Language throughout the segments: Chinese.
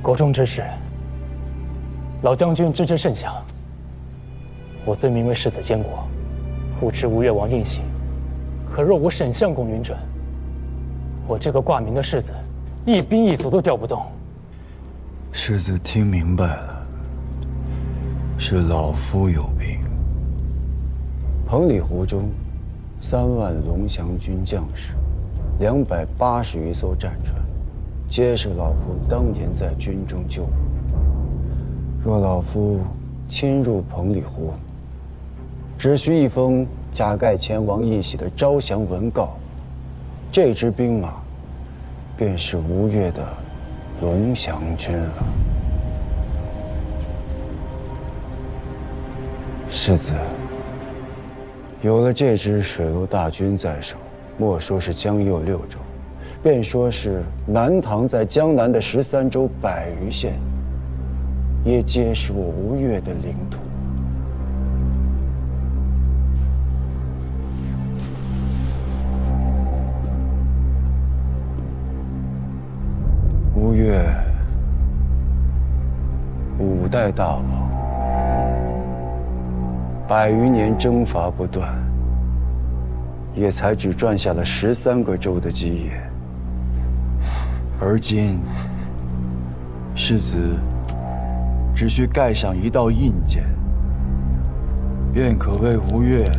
国中之事，老将军知之甚详。我虽名为世子监国，护持吴越王印玺，可若无沈相公允准，我这个挂名的世子，一兵一卒都调不动。世子听明白了，是老夫有病。彭里湖中，3万龙翔军将士，280余艘战船，皆是老夫当年在军中救。若老夫亲入彭里湖，只需一封加盖前王印玺的招降文告，这支兵马便是吴越的龙翔军了。世子，有了这支水陆大军在手，莫说是江右6州，便说是南唐在江南的13州100余县，也皆是我吴越的领土。吴越5代大王，100余年征伐不断，也才只赚下了13个州的基业。而今，世子只需盖上一道印鉴，便可为吴越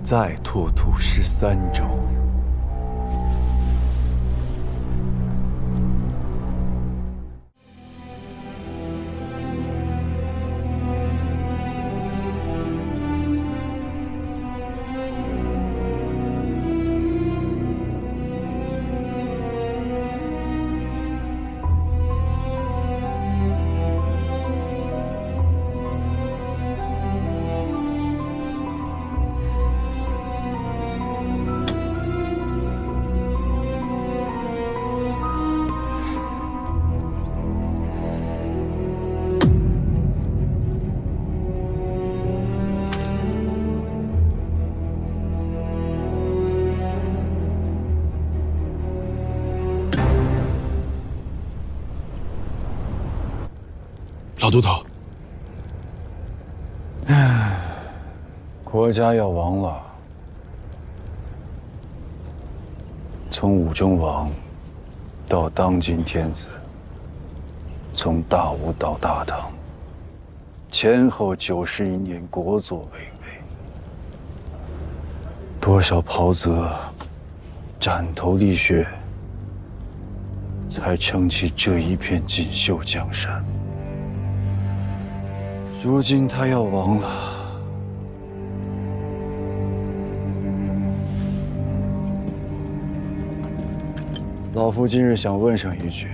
再拓土13州。老都头，国家要亡了。从武中王到当今天子，从大吴到大唐，前后91年，国祚巍巍。多少袍泽，斩头沥血，才撑起这一片锦绣江山。如今他要亡了，老夫今日想问上一句：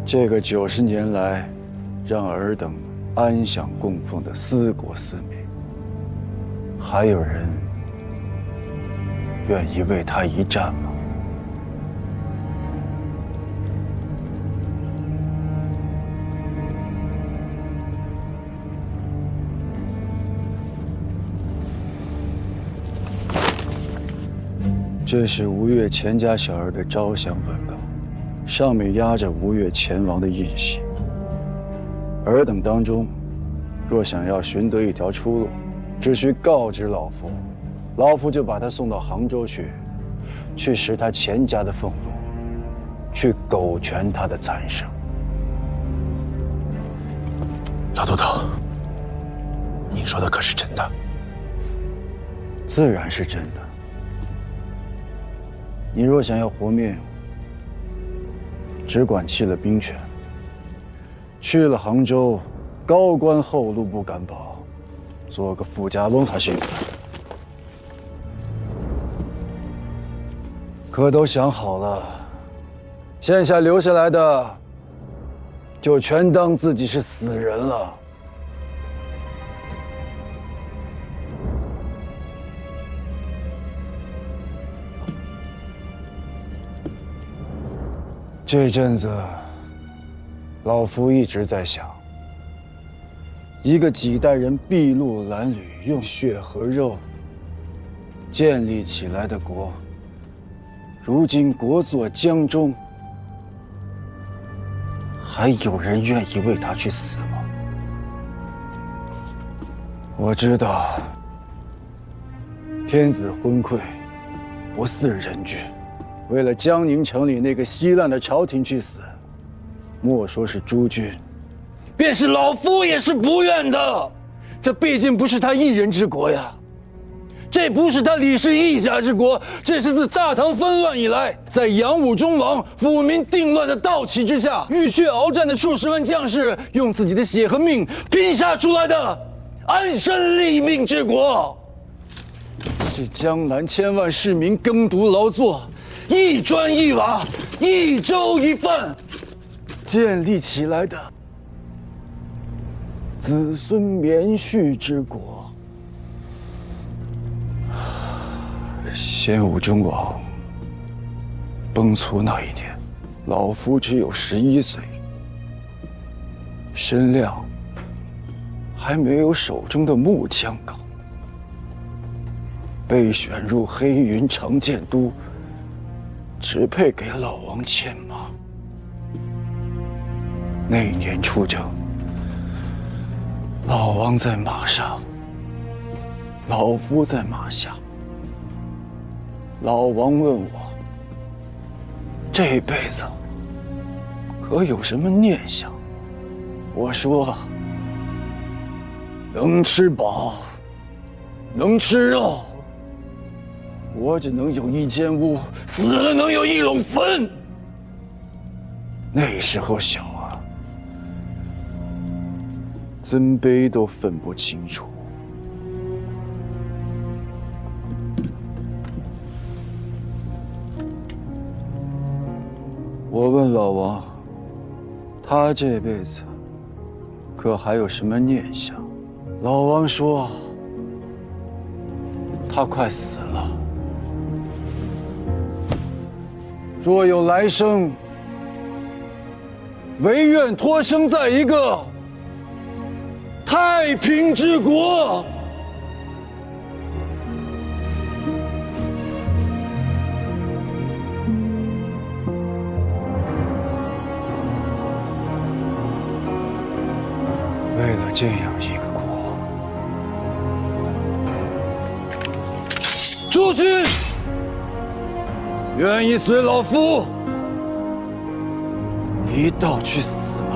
这个90年来让尔等安享供奉的思国思民，还有人愿意为他一战吗？这是吴越钱家小儿的招降文告，上面压着吴越前王的印玺。尔等当中，若想要寻得一条出路，只需告知老夫，老夫就把他送到杭州去食他钱家的俸禄，去苟全他的残生。老都头，您说的可是真的？自然是真的。你若想要活命，只管弃了兵权，去了杭州，高官厚禄不敢保，做个富家翁还是有的。可都想好了，现下留下来的，就全当自己是死人了。这阵子，老夫一直在想，一个几代人筚路蓝缕，用血和肉建立起来的国，如今国祚江中，还有人愿意为他去死吗？我知道，天子昏聩，不似人君，为了江宁城里那个稀烂的朝廷去死，莫说是诸君，便是老夫也是不愿的。这毕竟不是他一人之国呀，这不是他李氏一家之国，这是自大唐纷乱以来，在杨武忠王抚民定乱的盗旗之下，浴血鏖战的数十万将士用自己的血和命拼杀出来的安身立命之国，是江南千万市民耕读劳作，一砖一瓦，一粥一饭建立起来的子孙绵续之国。先武忠王崩殂那一年，老夫只有11岁，身量还没有手中的木枪高，被选入黑云长剑都，只配给老王牵马。那年出征，老王在马上，老夫在马下。老王问我，这辈子可有什么念想？我说，能吃饱，能吃肉，活着能有一间屋，死了能有一垄坟。那时候小啊，尊卑都分不清楚。我问老王，他这辈子可还有什么念想？老王说，他快死了，若有来生，唯愿托生在一个太平之国。为了这样一个国，诸君愿意随老夫一道去死吗？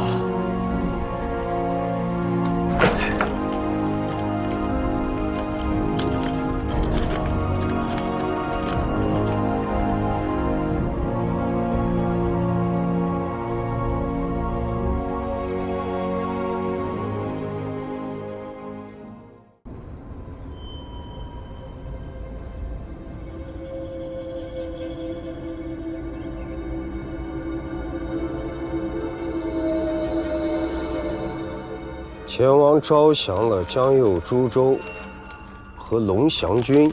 前王招降了江右诸州和龙翔军。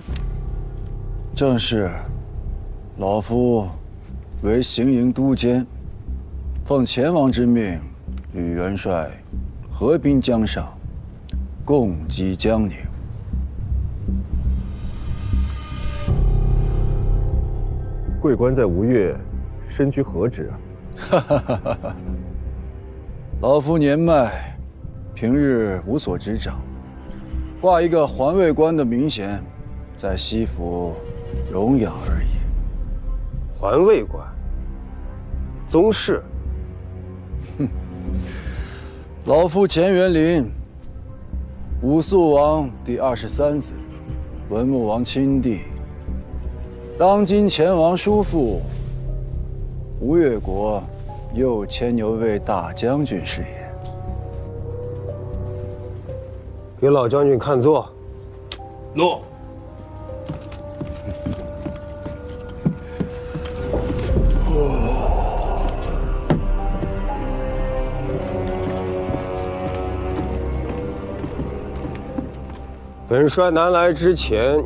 正是，老夫为行营都监，奉前王之命，与元帅合兵江上，共击江宁。贵官在吴越身居何职啊？老夫年迈，平日无所执掌，挂一个环卫官的名衔，在西府荣养而已。环卫官，宗室。哼，老夫钱元林，武肃王第23子，文穆王亲弟，当今前王叔父，吴越国右牵牛卫大将军是也。给老将军看座。诺。本帅南来之前，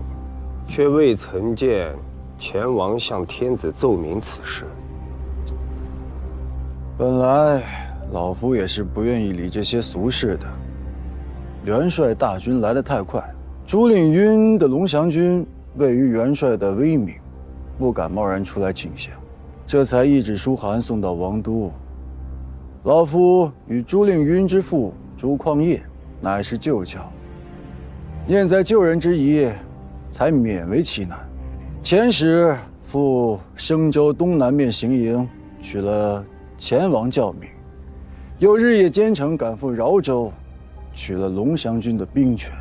却未曾见前王向天子奏明此事。本来老夫也是不愿意理这些俗事的。元帅大军来得太快，朱令晕的龙翔军位于元帅的威名，不敢贸然出来请降，这才一纸书函送到王都。老夫与朱令晕之父朱匡业乃是旧交，念在救人之谊，才勉为其难。前时赴升州东南面行营，取了前王教名，又日夜兼程赶赴饶州，取了龙翔军的兵权。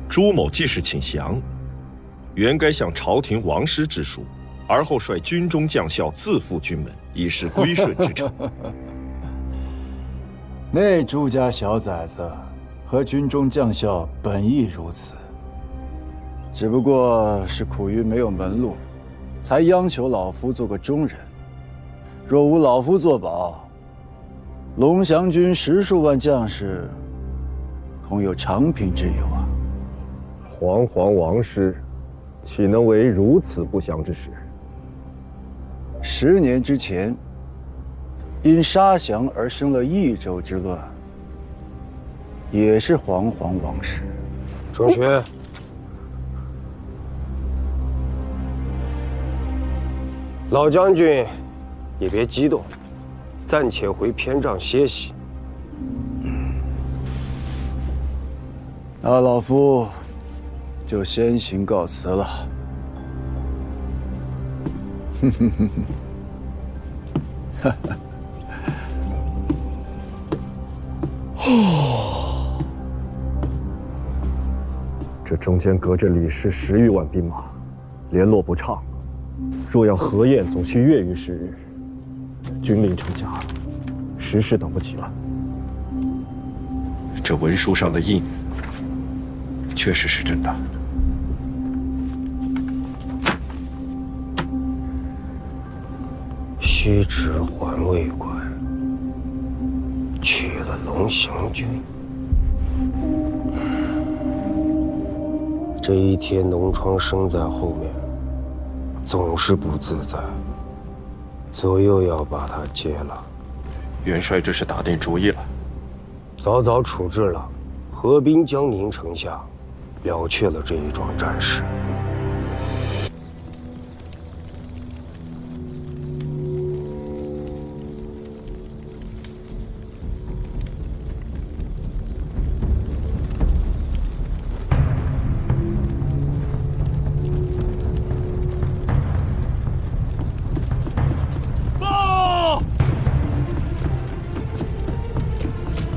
朱某既是请降，原该向朝廷王师致书，而后率军中将校自赴军门，以示归顺之诚。那朱家小崽子和军中将校本亦如此，只不过是苦于没有门路，才央求老夫做个中人。若无老夫作保，龙翔军10数万将士，恐有长平之忧啊！煌煌王师，岂能为如此不祥之事？10年之前，因杀降而生了益州之乱，也是煌煌王师。钟学，老将军也别激动，暂且回偏帐歇息。那老夫就先行告辞了。这中间隔着李氏10余万兵马，联络不畅，若要合宴，总需月余10日。军令成家，时事等不及了。这文书上的印，确实是真的。虚职还卫官，取了龙翔军。这一天脓疮生在后面，总是不自在，左右要把他接了。元帅这是打定主意了，早早处置了，合兵江宁城下，了却了这一桩战事。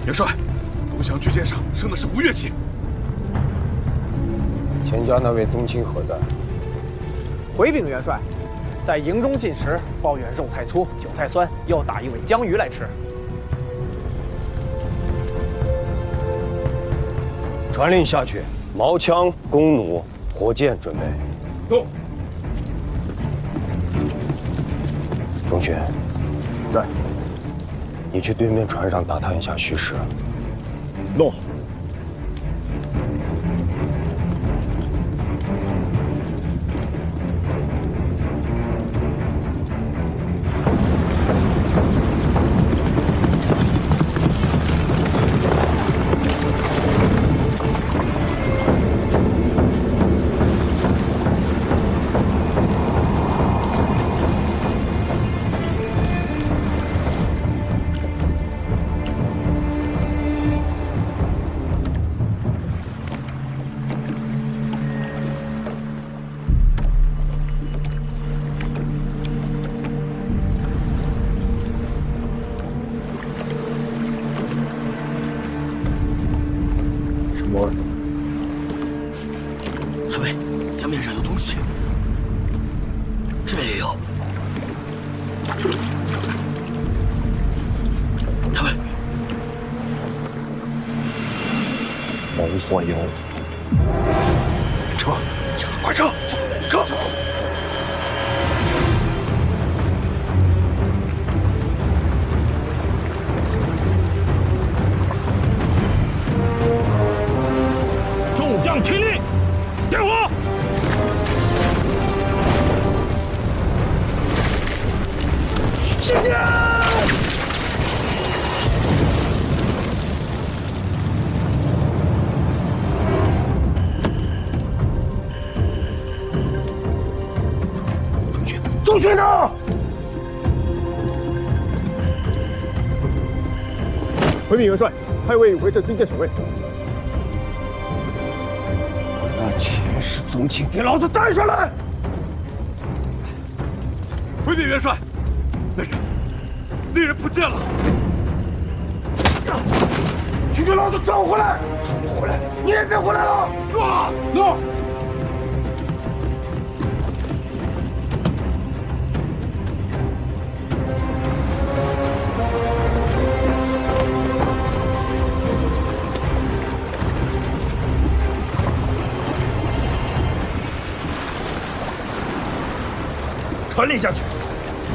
元帅，龙翔军舰上升的是吴越旗。钱家那位宗亲何在？回禀元帅，在营中进食，抱怨肉太粗、酒太酸，又打一尾江鱼来吃。传令下去，矛枪、弓弩、火箭准备。动。钟学，在。你去对面船上打探一下虚实。弄。太尉，江面上有东西，这边也有。太尉，谋划妖，撤，快撤，撤！众将听令，点火！是的。勋呢？回禀元帅，太尉围着军舰守卫。把钱氏宗亲给老子带上来！回禀元帅，那人不见了。去给老子找回来！回来！你也别回来了！诺！传令下去，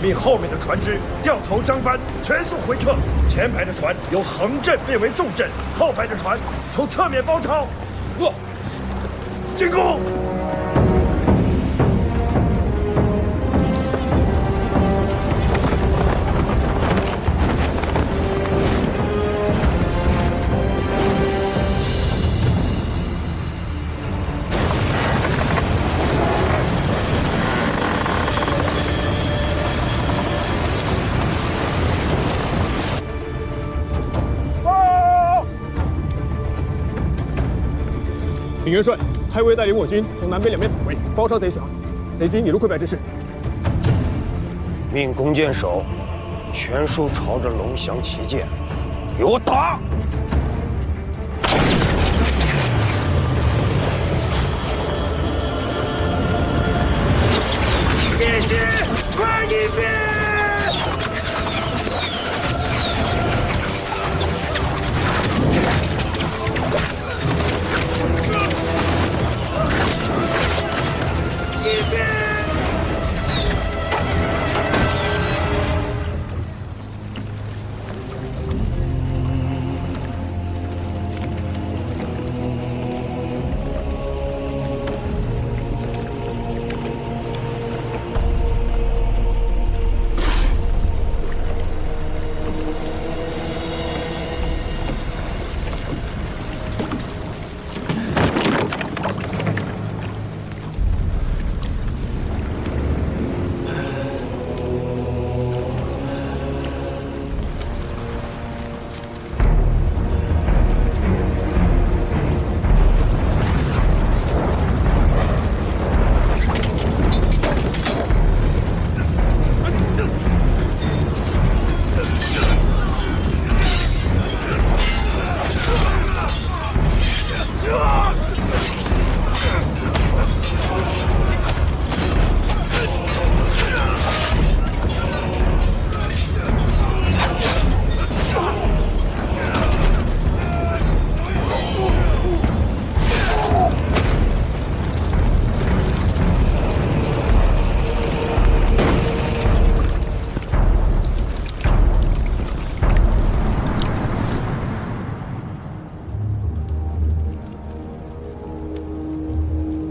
命后面的船只掉头张帆，全速回撤。前排的船由横阵变为纵阵，后排的船从侧面包抄。进攻！禀元帅，太尉带领我军从南北两面包围，包抄贼船，贼军已入溃败之势。命弓箭手全数朝着龙翔旗舰，给我打！别急，快一点！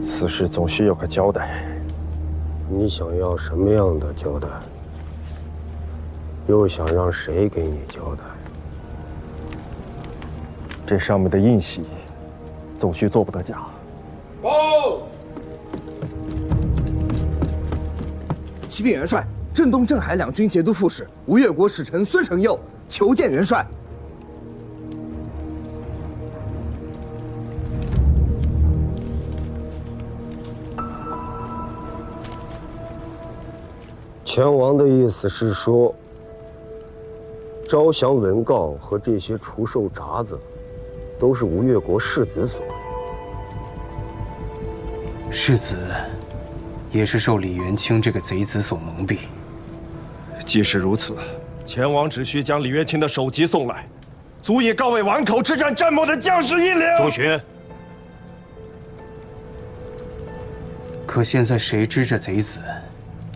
此事总需有个交代。你想要什么样的交代？又想让谁给你交代？这上面的印玺，总须做不得假。启禀元帅，镇东、镇海两军节度副使吴越国使臣孙承佑求见元帅。前王的意思是说，招降文告和这些除兽札子，都是吴越国世子所为。世子，也是受李元清这个贼子所蒙蔽。既是如此，前王只需将李元清的首级送来，足以告慰碗口之战战没的将士一两。周巡，可现在谁知这贼子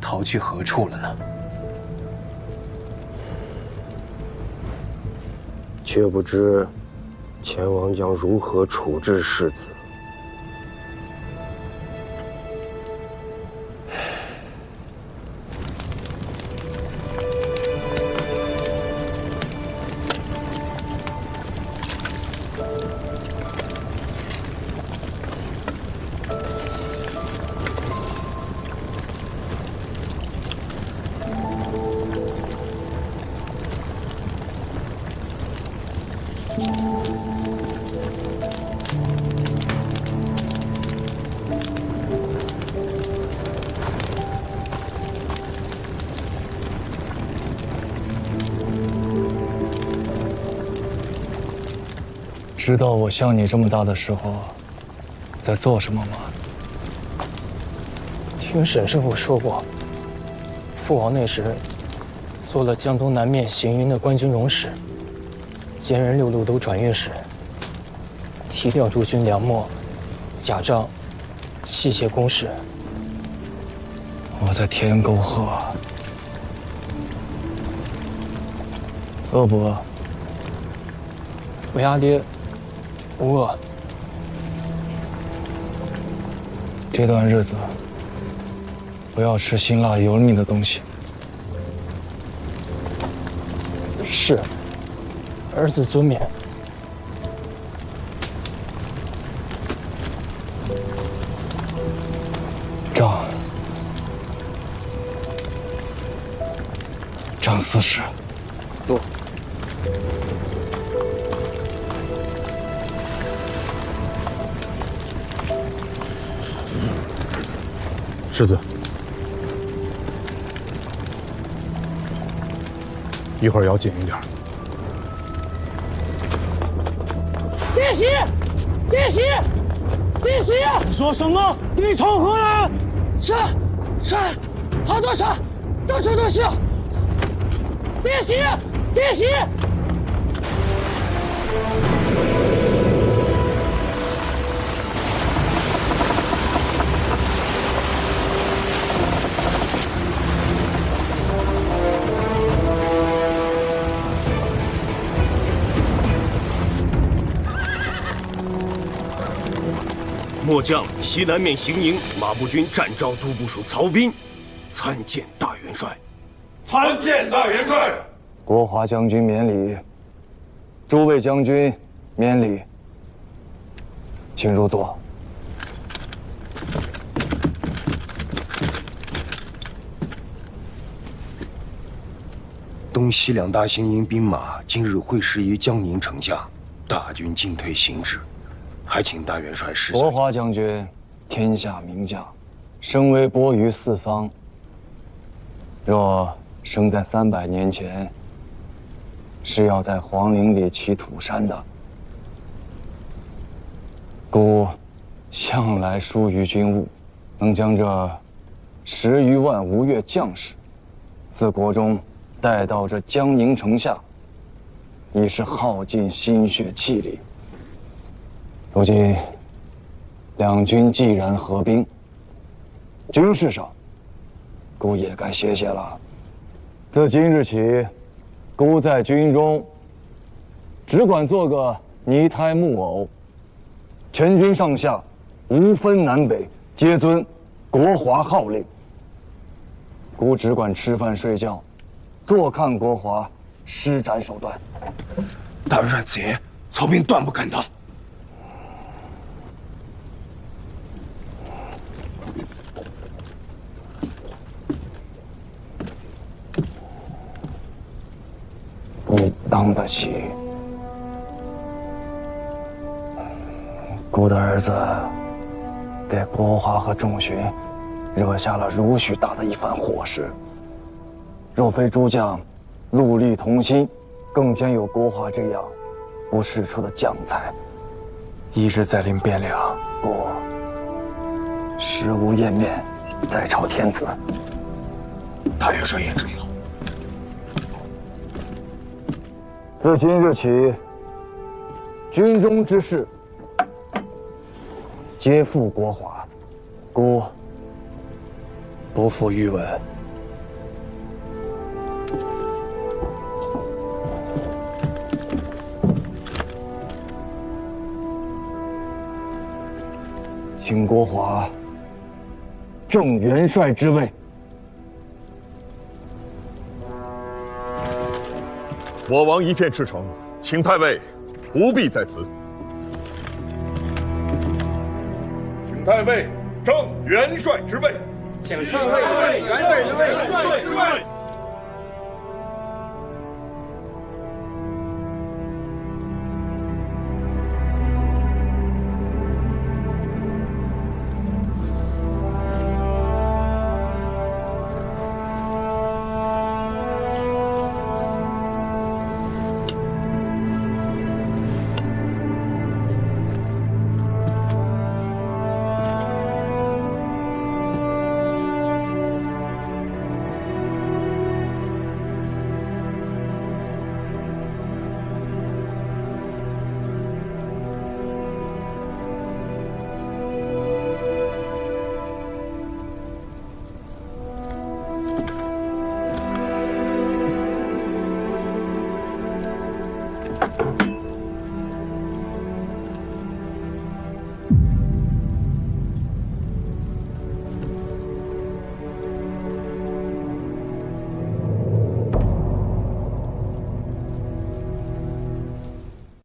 逃去何处了呢？却不知前王将如何处置世子。知道我像你这么大的时候在做什么吗？听沈师傅说过，父王那时做了江东南面行营的官军容使，兼任6路都转运使，提调诸军粮秣、甲仗、器械工事。我在天沟河，饿不饿？为阿爹不饿。这段日子不要吃辛辣油腻的东西。是，儿子遵勉。账40。多。世子，一会儿要紧一点。弟媳，弟媳，弟媳！你说什么？你从何来？是，好多山，到处都是。弟媳，弟媳！末将西南面行营马步军战招都部署曹彬，参见大元帅。参见大元帅。国华将军免礼，诸位将军免礼，请入座。东西两大行营兵马今日会师于江宁城下，大军进退行止，还请大元帅示下。国华将军，天下名将，身为播于四方。若生在300年前，是要在皇陵里起土山的。孤向来疏于军务，能将这10余万吴越将士自国中带到这江宁城下，已是耗尽心血气力。如今两军既然合兵，军事上孤也该歇歇了。自今日起，孤在军中只管做个泥胎木偶，全军上下无分南北，皆遵国华号令。孤只管吃饭睡觉，坐看国华施展手段。大元帅此言，曹彬断不敢当。你当得起？孤的儿子给国华和众巡惹下了如许大的一番祸事。若非诸将戮力同心，更兼有国华这样不世出的将才，一日再临汴梁，孤食无颜面再朝天子。大元帅言重要。自今日起，军中之事皆付国华，孤不负御闻。请国华正元帅之位。我王一片赤诚，请太尉不必在此。请太尉正元帅之位。请太尉元帅之位。